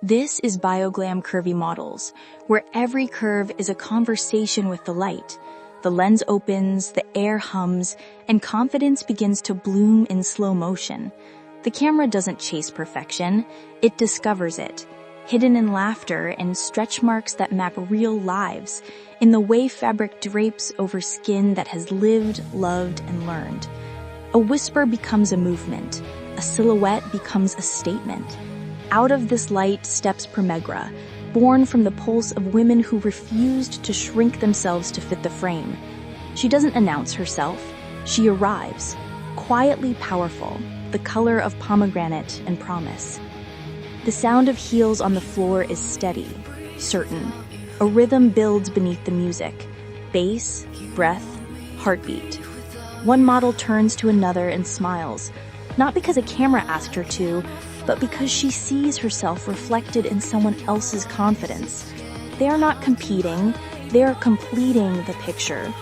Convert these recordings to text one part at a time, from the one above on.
This is Bioglam Curvy Models, where every curve is a conversation with the light. The lens opens, the air hums, and confidence begins to bloom in slow motion. The camera doesn't chase perfection, it discovers it, hidden in laughter and stretch marks that map real lives, in the way fabric drapes over skin that has lived, loved, and learned. A whisper becomes a movement, a silhouette becomes a statement. Out of this light steps POMEGRA, born from the pulse of women who refused to shrink themselves to fit the frame. She doesn't announce herself, she arrives, quietly powerful, the color of pomegranate and promise. The sound of heels on the floor is steady, certain. A rhythm builds beneath the music, bass, breath, heartbeat. One model turns to another and smiles, not because a camera asked her to, but because she sees herself reflected in someone else's confidence. They are not competing, they are completing the picture.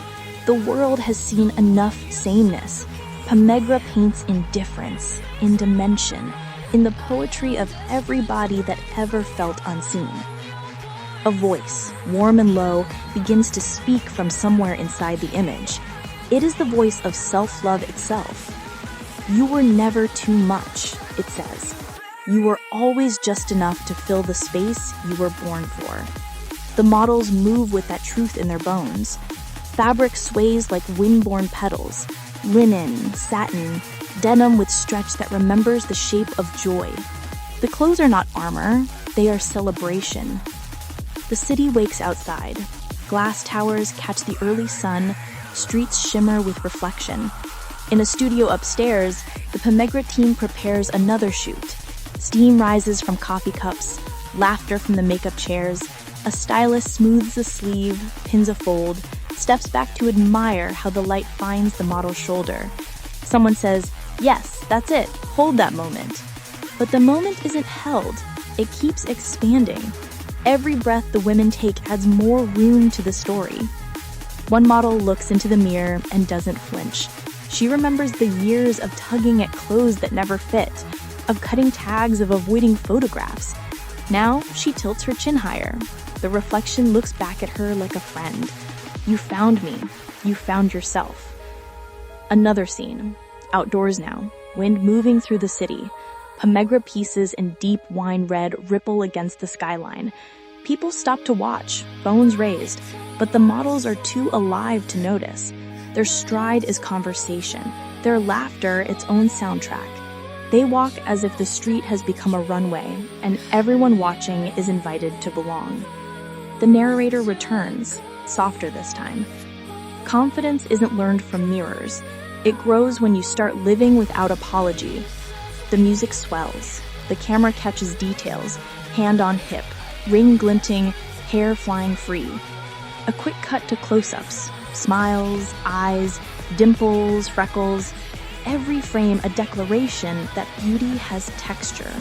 The world has seen enough sameness. POMEGRA paints in difference, in dimension, in the poetry of every body that ever felt unseen. A voice, warm and low, begins to speak from somewhere inside the image. It is the voice of self-love itself. You were never too much, it says. You were always just enough to fill the space you were born for. The models move with that truth in their bones. Fabric sways like wind-borne petals, linen, satin, denim with stretch that remembers the shape of joy. The clothes are not armor, they are celebration. The city wakes outside. Glass towers catch the early sun, streets shimmer with reflection. In a studio upstairs, the POMEGRA team prepares another shoot. Steam rises from coffee cups, laughter from the makeup chairs. A stylist smooths the sleeve, pins a fold, steps back to admire how the light finds the model's shoulder. Someone says, "Yes, that's it, hold that moment." But the moment isn't held, it keeps expanding. Every breath the women take adds more room to the story. One model looks into the mirror and doesn't flinch. She remembers the years of tugging at clothes that never fit, of cutting tags, of avoiding photographs. Now she tilts her chin higher. The reflection looks back at her like a friend. You found me. You found yourself. Another scene. Outdoors now. Wind moving through the city. POMEGRA pieces in deep wine red ripple against the skyline. People stop to watch, phones raised, but the models are too alive to notice. Their stride is conversation. Their laughter its own soundtrack. They walk as if the street has become a runway, and everyone watching is invited to belong. The narrator returns, softer this time. Confidence isn't learned from mirrors. It grows when you start living without apology. The music swells. The camera catches details, hand on hip, ring glinting, hair flying free. A quick cut to close-ups, smiles, eyes, dimples, freckles. Every frame a declaration that beauty has texture.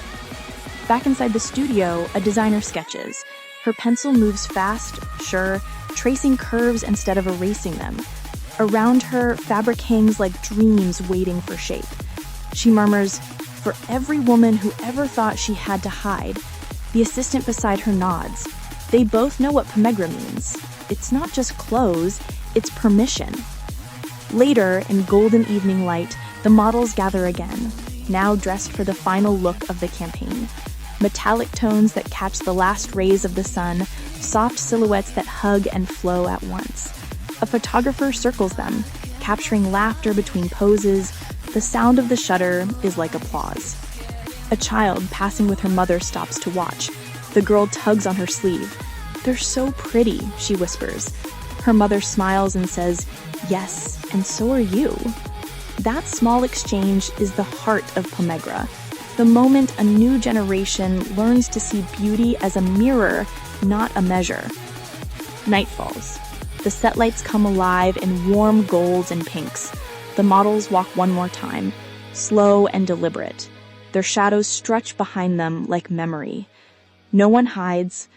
Back inside the studio, a designer sketches. Her pencil moves fast, sure, tracing curves instead of erasing them. Around her, fabric hangs like dreams waiting for shape. She murmurs, "For every woman who ever thought she had to hide." The assistant beside her nods. They both know what POMEGRA means. It's not just clothes, it's permission. Later, in golden evening light, the models gather again, now dressed for the final look of the campaign. Metallic tones that catch the last rays of the sun, soft silhouettes that hug and flow at once. A photographer circles them, capturing laughter between poses. The sound of the shutter is like applause. A child passing with her mother stops to watch. The girl tugs on her sleeve. "They're so pretty," she whispers. Her mother smiles and says, "Yes, and so are you." That small exchange is the heart of POMEGRA. The moment a new generation learns to see beauty as a mirror, not a measure. Night falls. The set lights come alive in warm golds and pinks. The models walk one more time, slow and deliberate. Their shadows stretch behind them like memory. No one hides,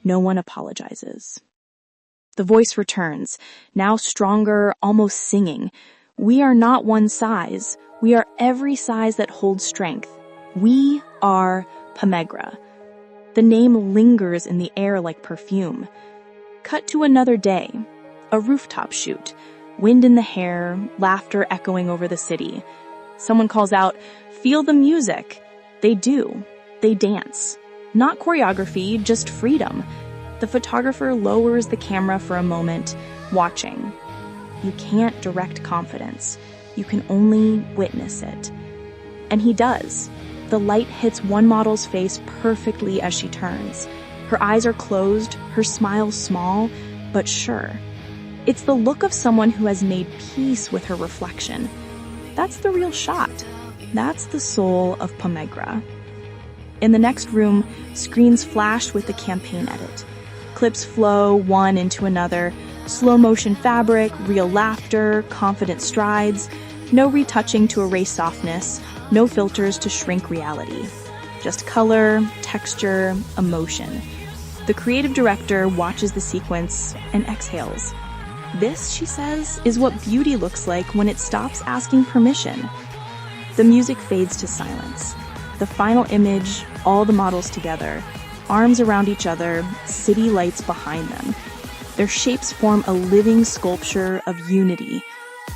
no one apologizes. The voice returns, now stronger, almost singing. We are not one size. We are every size that holds strength. We are POMEGRA. The name lingers in the air like perfume. Cut to another day. A rooftop shoot. Wind in the hair, laughter echoing over the city. Someone calls out, "Feel the music." They do. They dance. Not choreography, just freedom. The photographer lowers the camera for a moment, watching. You can't direct confidence. You can only witness it. And he does. The light hits one model's face perfectly as she turns. Her eyes are closed, her smile small, but sure. It's the look of someone who has made peace with her reflection. That's the real shot. That's the soul of POMEGRA. In the next room, screens flash with the campaign edit. Clips flow one into another, slow motion fabric, real laughter, confident strides, no retouching to erase softness, no filters to shrink reality. Just color, texture, emotion. The creative director watches the sequence and exhales. This, she says, is what beauty looks like when it stops asking permission. The music fades to silence. The final image, all the models together, arms around each other, city lights behind them. Their shapes form a living sculpture of unity.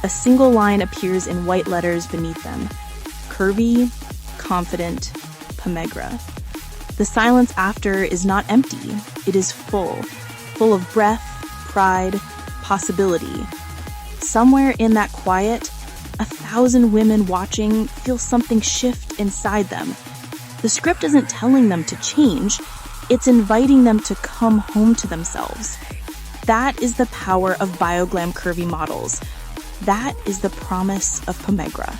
A single line appears in white letters beneath them. Curvy, confident, POMEGRA. The silence after is not empty. It is full of breath, pride, possibility. Somewhere in that quiet, 1,000 women watching feel something shift inside them. The script isn't telling them to change, it's inviting them to come home to themselves. That is the power of Bioglam Curvy Models. That is the promise of POMEGRA.